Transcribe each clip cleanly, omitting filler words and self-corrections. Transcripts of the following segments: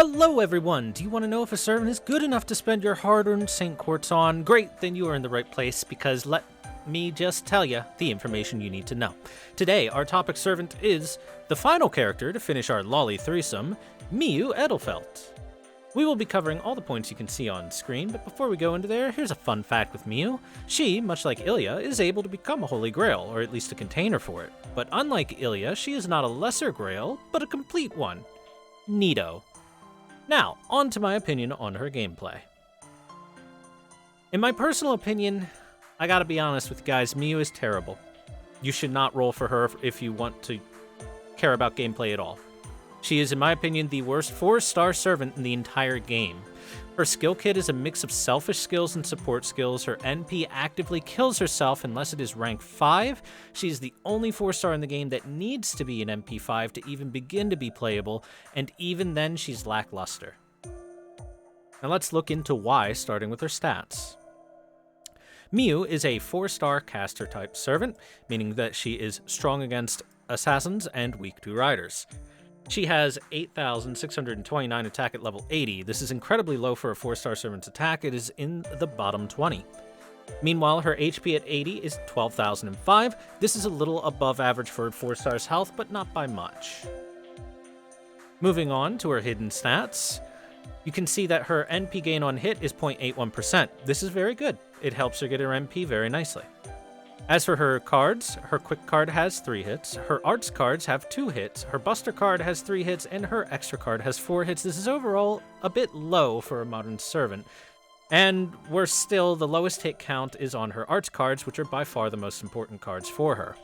Hello everyone! Do you want to know if a servant is good enough to spend your hard-earned Saint Quartz on? Great, then you are in the right place, because let me just tell you the information you need to know. Today, our topic servant is the final character to finish our lolly threesome, Miyu Edelfelt. We will be covering all the points you can see on screen, but before we go into there, here's a fun fact with Miyu. She, much like Ilya, is able to become a Holy Grail, or at least a container for it. But unlike Ilya, she is not a lesser Grail, but a complete one. Neato. Now, on to my opinion on her gameplay. In my personal opinion, I gotta be honest with you guys, Miyu is terrible. You should not roll for her if you want to care about gameplay at all. She is, in my opinion, the worst 4-star servant in the entire game. Her skill kit is a mix of selfish skills and support skills. Her NP actively kills herself unless it is rank 5. She is the only 4-star in the game that needs to be an MP 5 to even begin to be playable, and even then she's lackluster. Now let's look into why, starting with her stats. Miyu is a 4-star caster type servant, meaning that she is strong against assassins and weak to riders. She has 8,629 attack at level 80. This is incredibly low for a 4-star servant's attack. It is in the bottom 20. Meanwhile, her HP at 80 is 12,005. This is a little above average for 4-star's health, but not by much. Moving on to her hidden stats, you can see that her NP gain on hit is 0.81%. This is very good. It helps her get her NP very nicely. As for her cards, her quick card has 3 hits, her arts cards have 2 hits, her buster card has 3 hits, and her extra card has 4 hits. This is overall a bit low for a modern servant. And worse still, the lowest hit count is on her arts cards, which are by far the most important cards for her.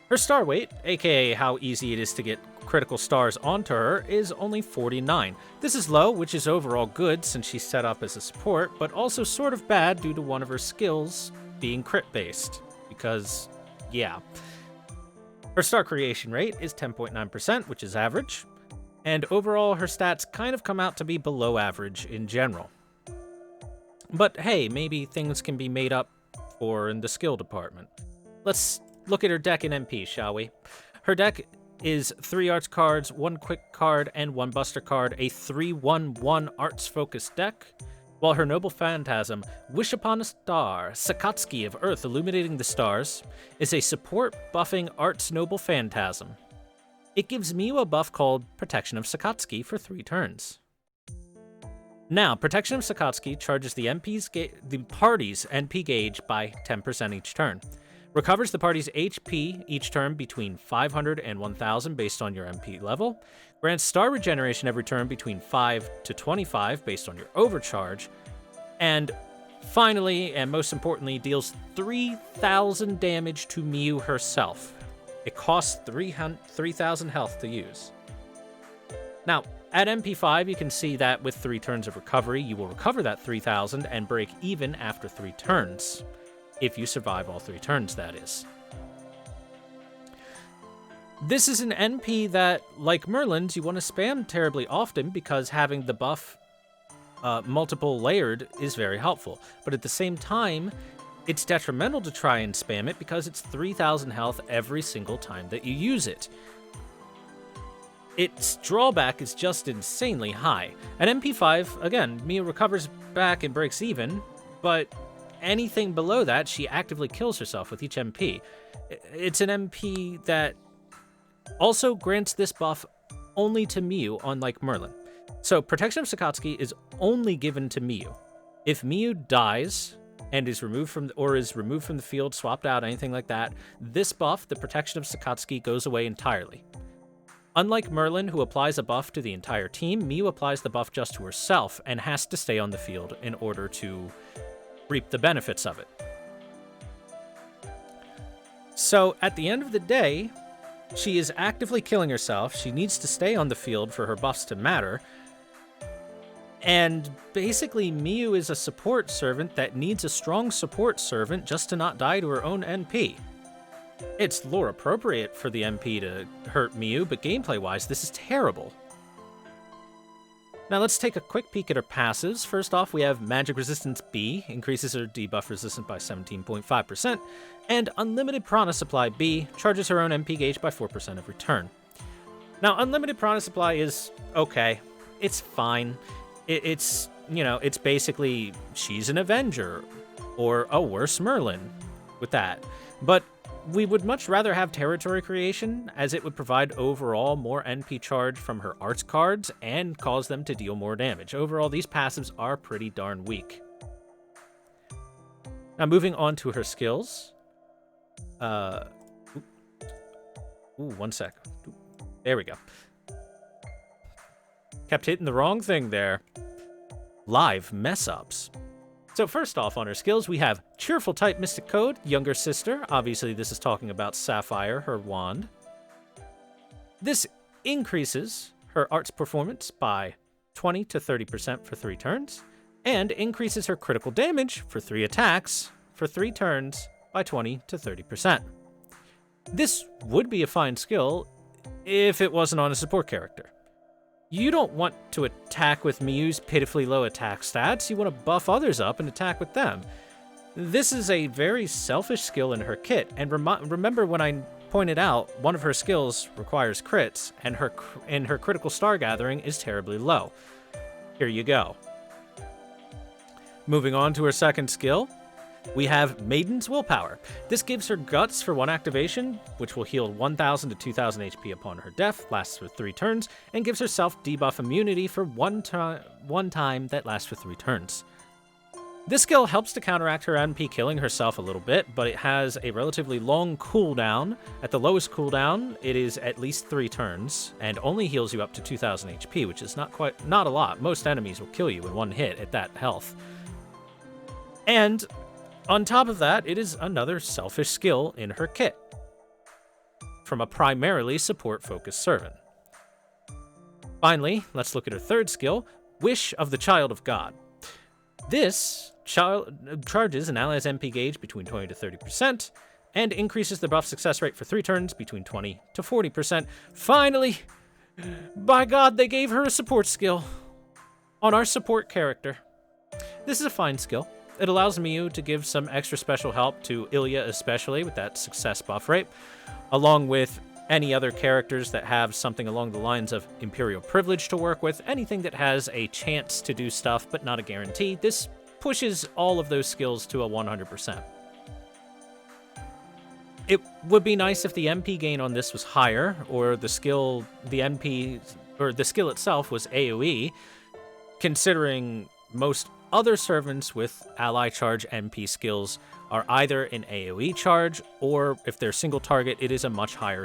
Her star weight, aka how easy it is to get critical stars onto her, is only 49. This is low, which is overall good since she's set up as a support, but also sort of bad due to one of her skills being crit-based. Because, yeah. Her star creation rate is 10.9%, which is average, and overall her stats kind of come out to be below average in general. But hey, maybe things can be made up for in the skill department. Let's look at her deck in MP, shall we? Her deck is 3 arts cards, 1 quick card, and 1 buster card, a 3-1-1 arts-focused deck, while her noble phantasm, Wish Upon a Star, Sakatsuki of Earth Illuminating the Stars, is a support buffing arts noble phantasm. It gives Miyu a buff called Protection of Sakatsuki for 3 turns. Now, Protection of Sakatsuki charges the party's NP gauge by 10% each turn. Recovers the party's HP each turn between 500 and 1000 based on your MP level. Grants star regeneration every turn between 5 to 25 based on your overcharge. And finally, and most importantly, deals 3000 damage to Miyu herself. It costs 3000 health to use. Now, at MP 5, you can see that with 3 turns of recovery, you will recover that 3000 and break even after 3 turns. If you survive all 3 turns, that is. This is an NP that, like Merlin's, you want to spam terribly often because having the buff multiple layered is very helpful. But at the same time, it's detrimental to try and spam it because it's 3000 health every single time that you use it. Its drawback is just insanely high. At MP 5, again, Miyu recovers back and breaks even, but anything below that, she actively kills herself with each MP. It's an MP that also grants this buff only to Miyu, unlike Merlin. So Protection of Sakatsuki is only given to Miyu. If Miyu dies and is removed from the field, swapped out, anything like that, this buff, the Protection of Sakatsuki, goes away entirely. Unlike Merlin, who applies a buff to the entire team, Miyu applies the buff just to herself and has to stay on the field in order to reap the benefits of it. So at the end of the day, she is actively killing herself. She needs to stay on the field for her buffs to matter. And basically, Miyu is a support servant that needs a strong support servant just to not die to her own NP. It's lore appropriate for the MP to hurt Miyu, but gameplay-wise, this is terrible. Now let's take a quick peek at her passives. First off, we have Magic Resistance B, increases her debuff resistance by 17.5%, and Unlimited Prana Supply B, charges her own MP gauge by 4% every turn. Now, unlimited prana supply is okay. It's fine. It's, you know, it's basically she's an Avenger or a worse Merlin with that. But we would much rather have territory creation, as it would provide overall more NP charge from her arts cards and cause them to deal more damage. Overall, these passives are pretty darn weak. Now, moving on to her skills. One sec. There we go. Kept hitting the wrong thing there. Live mess-ups. So first off on her skills, we have Cheerful Type Mystic Code, Younger Sister. Obviously, this is talking about Sapphire, her wand. This increases her arts performance by 20 to 30% for 3 turns, and increases her critical damage for 3 attacks for 3 turns by 20 to 30%. This would be a fine skill if it wasn't on a support character. You don't want to attack with Miyu's pitifully low attack stats, you want to buff others up and attack with them. This is a very selfish skill in her kit, and remember when I pointed out one of her skills requires crits, and her critical star gathering is terribly low. Here you go. Moving on to her second skill, we have Maiden's Willpower. This gives her Guts for 1 activation, which will heal 1,000 to 2,000 HP upon her death, lasts for 3 turns, and gives herself debuff immunity for one time that lasts for 3 turns. This skill helps to counteract her MP killing herself a little bit, but it has a relatively long cooldown. At the lowest cooldown, it is at least 3 turns, and only heals you up to 2,000 HP, which is not a lot. Most enemies will kill you in 1 hit at that health. And on top of that, it is another selfish skill in her kit from a primarily support-focused servant. Finally, let's look at her third skill, Wish of the Child of God. This charges an ally's MP gauge between 20 to 30% and increases the buff success rate for 3 turns between 20 to 40%. Finally, by God, they gave her a support skill on our support character. This is a fine skill. It allows Miyu to give some extra special help to Ilya, especially with that success buff rate, along with any other characters that have something along the lines of Imperial Privilege to work with, anything that has a chance to do stuff but not a guarantee. This pushes all of those skills to a 100%. It would be nice if the MP gain on this was higher, or the skill itself was AoE, considering most other servants with ally charge MP skills are either an AoE charge, or if they're single target, it is a much higher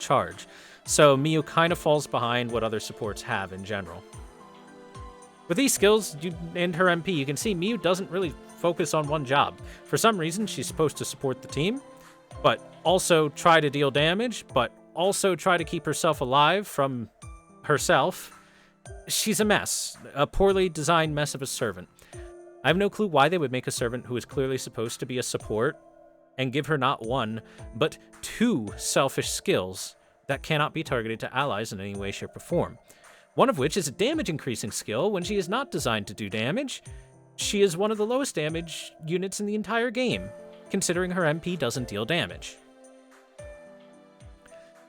charge. So Miyu kind of falls behind what other supports have in general. With these skills and her MP, you can see Miyu doesn't really focus on one job. For some reason, she's supposed to support the team, but also try to deal damage, but also try to keep herself alive from herself. She's a mess, a poorly designed mess of a servant. I have no clue why they would make a servant who is clearly supposed to be a support and give her not 1, but 2 selfish skills that cannot be targeted to allies in any way, shape, or form. One of which is a damage increasing skill when she is not designed to do damage. She is one of the lowest damage units in the entire game, considering her MP doesn't deal damage.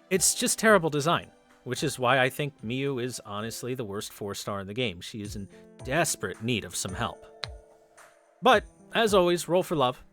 It's just terrible design, which is why I think Miyu is honestly the worst 4-star in the game. She is in desperate need of some help. But, as always, roll for love.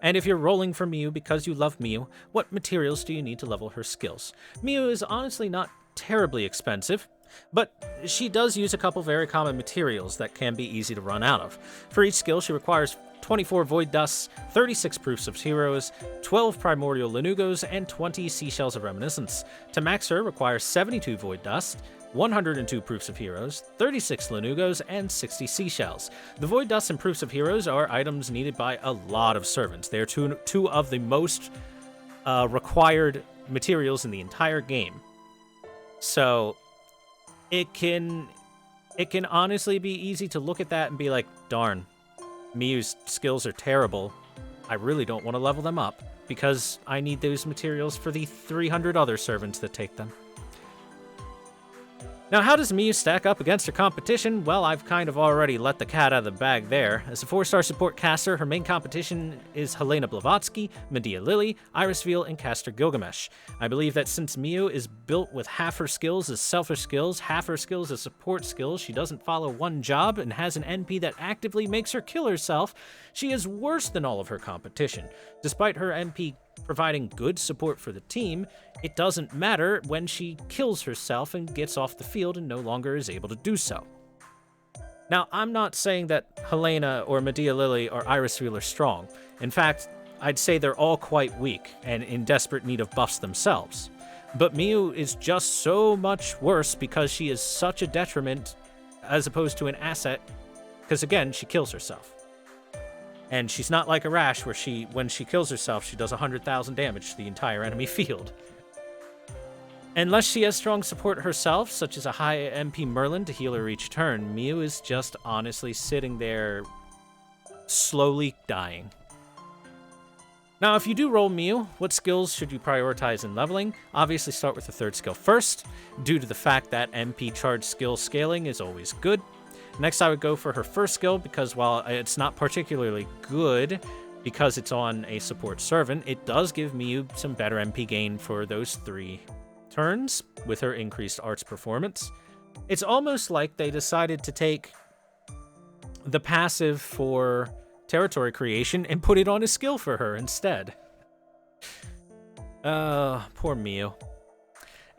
And if you're rolling for Miyu because you love Miyu, what materials do you need to level her skills? Miyu is honestly not terribly expensive, but she does use a couple very common materials that can be easy to run out of. For each skill, she requires 24 Void Dusts, 36 Proofs of Heroes, 12 Primordial Lanugos, and 20 Seashells of Reminiscence. To max her requires 72 Void Dust, 102 Proofs of Heroes, 36 Lanugos, and 60 Seashells. The Void Dusts and Proofs of Heroes are items needed by a lot of servants. They are two of the most required materials in the entire game. So it can honestly be easy to look at that and be like, darn, Miyu's skills are terrible. I really don't want to level them up because I need those materials for the 300 other servants that take them. Now, how does Miyu stack up against her competition? Well, I've kind of already let the cat out of the bag there. As a 4-star support caster, her main competition is Helena Blavatsky, Medea Lily, Iris Veal, and Caster Gilgamesh. I believe that since Miyu is built with half her skills as selfish skills, half her skills as support skills, she doesn't follow one job, and has an NP that actively makes her kill herself, she is worse than all of her competition. Despite her NP providing good support for the team, it doesn't matter when she kills herself and gets off the field and no longer is able to do so. Now, I'm not saying that Helena or Medea Lily or Iris Veal are strong. In fact, I'd say they're all quite weak and in desperate need of buffs themselves. But Miyu is just so much worse because she is such a detriment as opposed to an asset, because again, she kills herself. And she's not like Arash, where when she kills herself, she does 100,000 damage to the entire enemy field. Unless she has strong support herself, such as a high MP Merlin to heal her each turn, Miyu is just honestly sitting there, slowly dying. Now, if you do roll Miyu, what skills should you prioritize in leveling? Obviously start with the 3rd skill first, due to the fact that MP charge skill scaling is always good. Next, I would go for her 1st skill, because while it's not particularly good because it's on a support servant, it does give Miyu some better MP gain for those 3 turns with her increased arts performance. It's almost like they decided to take the passive for territory creation and put it on a skill for her instead. Poor Miyu.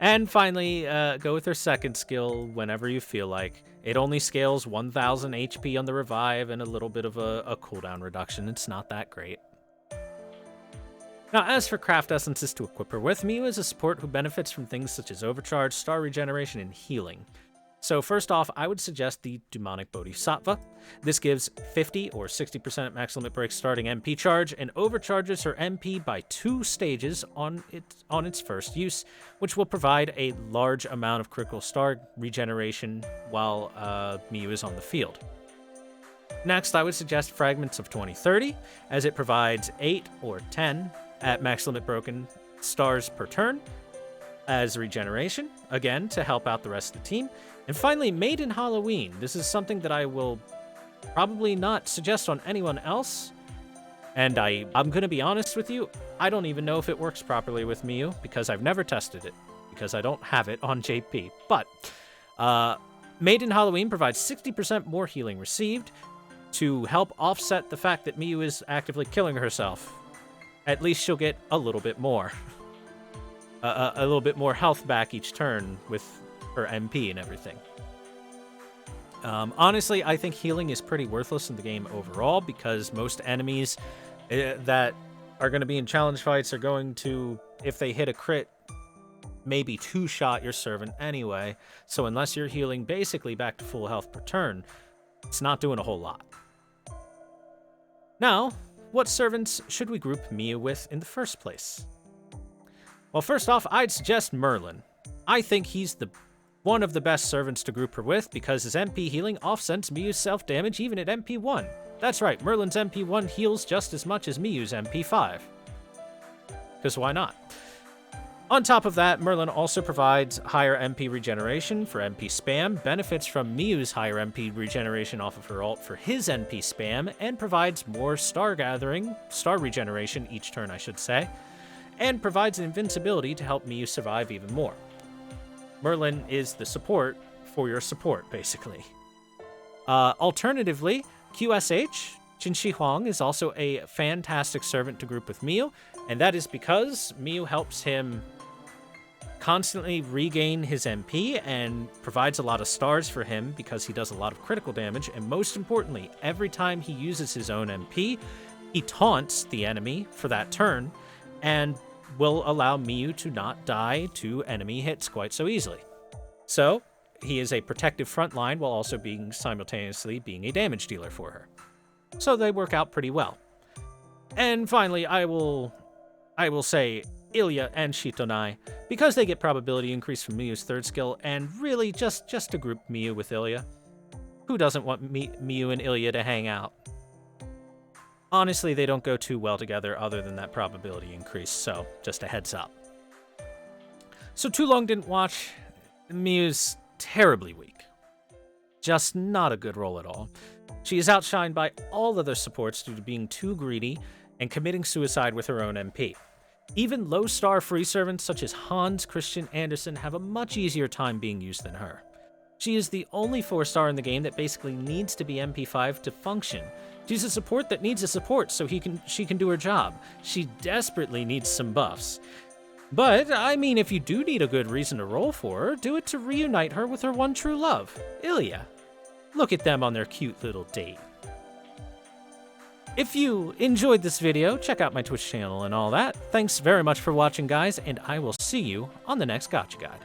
And finally, go with her 2nd skill whenever you feel like. It only scales 1,000 HP on the revive and a little bit of a cooldown reduction. It's not that great. Now, as for craft essences to equip her with, Miyu is a support who benefits from things such as overcharge, star regeneration, and healing. So first off, I would suggest the Demonic Bodhisattva. This gives 50 or 60% max limit break starting MP charge and overcharges her MP by 2 stages on its first use, which will provide a large amount of critical star regeneration while Miyu is on the field. Next, I would suggest Fragments of 2030, as it provides 8 or 10 at max limit broken stars per turn as regeneration, again, to help out the rest of the team. And finally, Maiden Halloween. This is something that I will probably not suggest on anyone else. And I'm going to be honest with you, I don't even know if it works properly with Miyu, because I've never tested it, because I don't have it on JP. But Maiden Halloween provides 60% more healing received to help offset the fact that Miyu is actively killing herself. At least she'll get a little bit more. A little bit more health back each turn with her MP and everything. Honestly, I think healing is pretty worthless in the game overall, because most enemies that are going to be in challenge fights are going to, if they hit a crit, maybe 2-shot your servant anyway. So unless you're healing basically back to full health per turn, it's not doing a whole lot. Now, what servants should we group Miyu with in the first place? Well, first off, I'd suggest Merlin. I think he's one of the best servants to group her with, because his MP healing offsets Miyu's self-damage even at MP 1. That's right, Merlin's MP 1 heals just as much as Miyu's MP 5. Because why not? On top of that, Merlin also provides higher MP regeneration for MP spam, benefits from Miyu's higher MP regeneration off of her ult for his NP spam, and provides more star regeneration each turn, I should say, and provides an invincibility to help Miyu survive even more. Merlin is the support for your support, basically. Alternatively, QSH, Qin Shi Huang, is also a fantastic servant to group with Miyu, and that is because Miyu helps him constantly regain his MP and provides a lot of stars for him because he does a lot of critical damage, and most importantly, every time he uses his own MP, he taunts the enemy for that turn, and will allow Miyu to not die to enemy hits quite so easily. So, he is a protective front line while also simultaneously being a damage dealer for her. So they work out pretty well. And finally, I will say Ilya and Shitonai, because they get probability increase from Miyu's 3rd skill, and really just to group Miyu with Ilya. Who doesn't want Miyu and Ilya to hang out? Honestly, they don't go too well together other than that probability increase, so just a heads up. So Too Long Didn't Watch. Miyu's terribly weak. Just not a good role at all. She is outshined by all other supports due to being too greedy and committing suicide with her own MP. Even low-star free servants such as Hans Christian Andersen have a much easier time being used than her. She is the only 4-star in the game that basically needs to be MP5 to function. She's a support that needs a support so she can do her job. She desperately needs some buffs. But, I mean, if you do need a good reason to roll for her, do it to reunite her with her one true love, Ilya. Look at them on their cute little date. If you enjoyed this video, check out my Twitch channel and all that. Thanks very much for watching, guys, and I will see you on the next Gacha Guide.